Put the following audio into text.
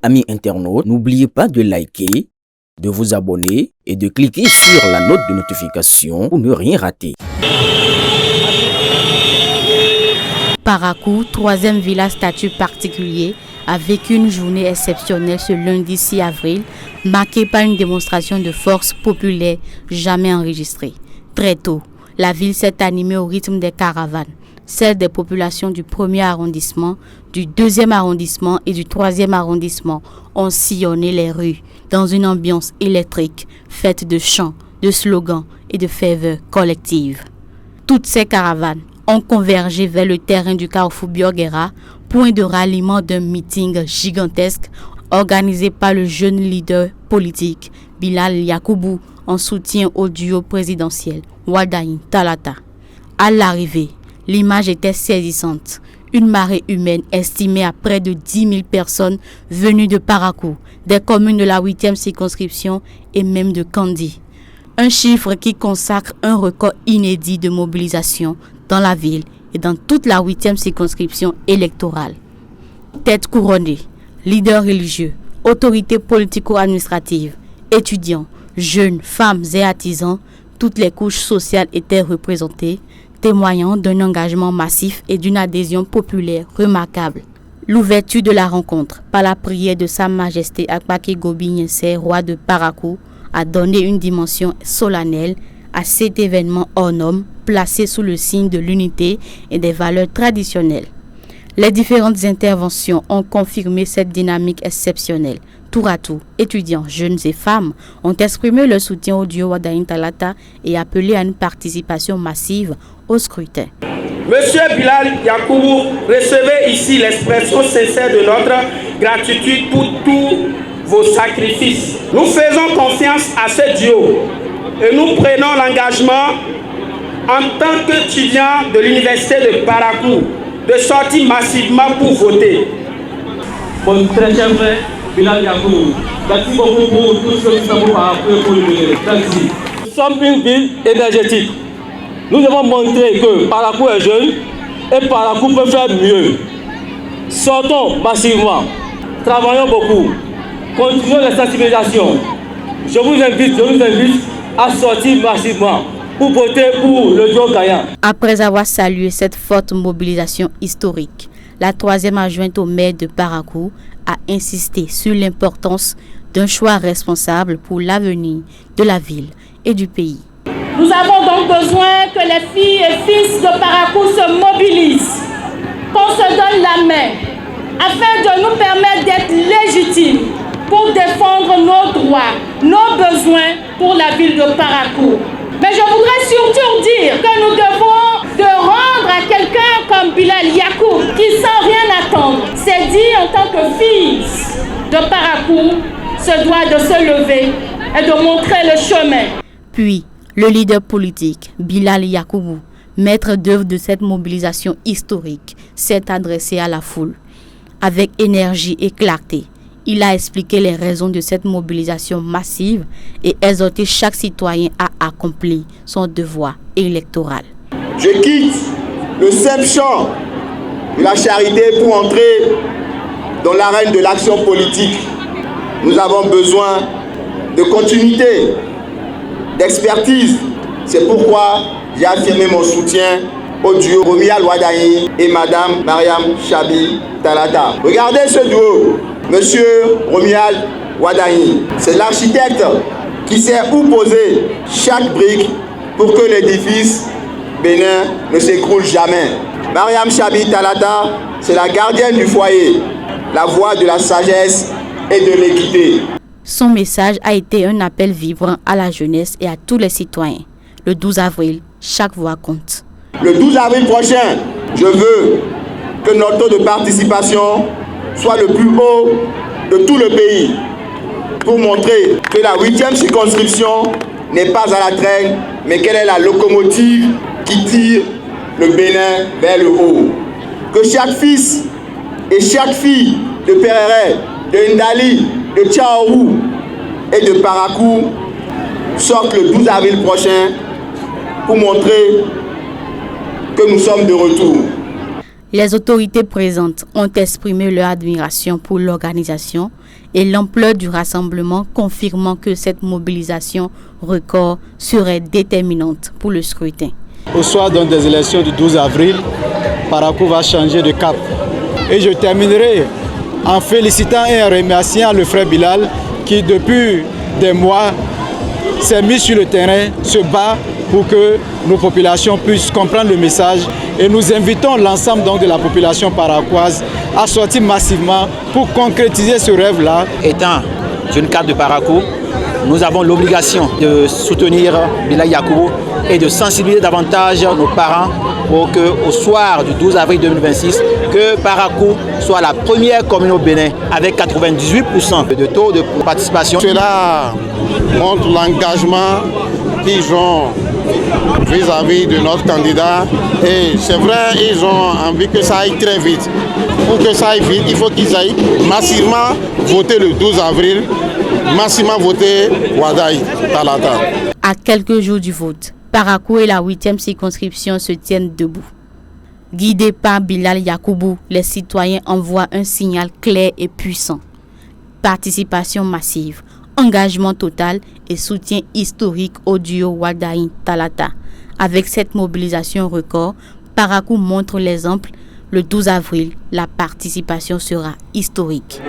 Amis internautes, n'oubliez pas de liker, de vous abonner et de cliquer sur la note de notification pour ne rien rater. Parakou, troisième ville à statut particulier, a vécu une journée exceptionnelle ce lundi 6 avril, marquée par une démonstration de force populaire jamais enregistrée. Très tôt, la ville s'est animée au rythme des caravanes. Celles des populations du 1er arrondissement, du 2e arrondissement et du 3e arrondissement ont sillonné les rues dans une ambiance électrique faite de chants, de slogans et de ferveur collective. Toutes ces caravanes ont convergé vers le terrain du carrefour Biorguera, point de ralliement d'un meeting gigantesque organisé par le jeune leader politique Bilal Yakoubou en soutien au duo présidentiel Wadaïn Talata. À l'arrivée, l'image était saisissante. Une marée humaine estimée à près de 10 000 personnes venues de Parakou, des communes de la 8e circonscription et même de Kandi. Un chiffre qui consacre un record inédit de mobilisation dans la ville et dans toute la 8e circonscription électorale. Têtes couronnées, leaders religieux, autorités politico-administratives, étudiants, jeunes, femmes et artisans, toutes les couches sociales étaient représentées, témoignant d'un engagement massif et d'une adhésion populaire remarquable. L'ouverture de la rencontre par la prière de Sa Majesté Akpaki Gobi Nyensei, roi de Parakou, a donné une dimension solennelle à cet événement hors norme placé sous le signe de l'unité et des valeurs traditionnelles. Les différentes interventions ont confirmé cette dynamique exceptionnelle. Tour à tour, étudiants, jeunes et femmes ont exprimé leur soutien au duo Wadaïn Talata et appelé à une participation massive au scrutin. Monsieur Bilal Yakoubou, recevez ici l'expression sincère de notre gratitude pour tous vos sacrifices. Nous faisons confiance à ce duo et nous prenons l'engagement en tant qu'étudiants de l'université de Parakou de sortir massivement pour voter. Mon très cher frère Bilal Yakoubou, merci beaucoup pour tout ce que nous avons fait pour l'unité. Merci. Nous sommes une ville énergétique. Nous devons montrer que Parakou est jeune et Parakou peut faire mieux. Sortons massivement, travaillons beaucoup, continuons les sensibilisations. Je vous invite à sortir massivement pour voter pour le duo gagnant. Après avoir salué cette forte mobilisation historique, la 3e adjointe au maire de Parakou a insisté sur l'importance d'un choix responsable pour l'avenir de la ville et du pays. Nous avons donc besoin que les filles et fils de Parakou se mobilisent, qu'on se donne la main, afin de nous permettre d'être légitimes pour défendre nos droits, nos besoins pour la ville de Parakou. Mais je voudrais surtout dire que nous devons de rendre à quelqu'un comme Bilal Yakoub, qui sans rien attendre, s'est dit en tant que fils de Parakou, se doit de se lever et de montrer le chemin. Puis, le leader politique, Bilal Yakoubou, maître d'œuvre de cette mobilisation historique, s'est adressé à la foule. Avec énergie et clarté, il a expliqué les raisons de cette mobilisation massive et exhorté chaque citoyen à accomplir son devoir électoral. Je quitte le simple champ de la charité pour entrer dans l'arène de l'action politique. Nous avons besoin de continuité, d'expertise. C'est pourquoi j'ai affirmé mon soutien au duo Romial Wadaïn et Madame Mariam Chabi Talata. Regardez ce duo, Monsieur Romial Wadaïn. C'est l'architecte qui sait où poser chaque brique pour que l'édifice bénin ne s'écroule jamais. Mariam Chabi Talata, c'est la gardienne du foyer, la voix de la sagesse et de l'équité. Son message a été un appel vibrant à la jeunesse et à tous les citoyens. Le 12 avril, chaque voix compte. Le 12 avril prochain, je veux que notre taux de participation soit le plus haut de tout le pays pour montrer que la 8e circonscription n'est pas à la traîne, mais qu'elle est la locomotive qui tire le Bénin vers le haut. Que chaque fils et chaque fille de Pereret, de Ndali, de Tchaourou et de Parakou sortent le 12 avril prochain pour montrer que nous sommes de retour. Les autorités présentes ont exprimé leur admiration pour l'organisation et l'ampleur du rassemblement, confirmant que cette mobilisation record serait déterminante pour le scrutin. Au soir donc des élections du 12 avril, Parakou va changer de cap. Et je terminerai en félicitant et en remerciant le frère Bilal qui depuis des mois s'est mis sur le terrain, se bat pour que nos populations puissent comprendre le message. Et nous invitons l'ensemble donc de la population paraquoise à sortir massivement pour concrétiser ce rêve-là. Étant jeune cadre de Parakou, nous avons l'obligation de soutenir Bilal Yakoubou et de sensibiliser davantage nos parents pour qu'au soir du 12 avril 2026, que Parakou soit la première commune au Bénin avec 98% de taux de participation. Cela montre l'engagement qu'ils ont vis-à-vis de notre candidat. Et c'est vrai, ils ont envie que ça aille très vite. Pour que ça aille vite, il faut qu'ils aillent massivement voter le 12 avril, massivement voter Wadaï Talata. À quelques jours du vote, Parakou et la 8e circonscription se tiennent debout. Guidés par Bilal Yakoubou, les citoyens envoient un signal clair et puissant. Participation massive, engagement total et soutien historique au duo Wadaï Talata. Avec cette mobilisation record, Parakou montre l'exemple. Le 12 avril, la participation sera historique.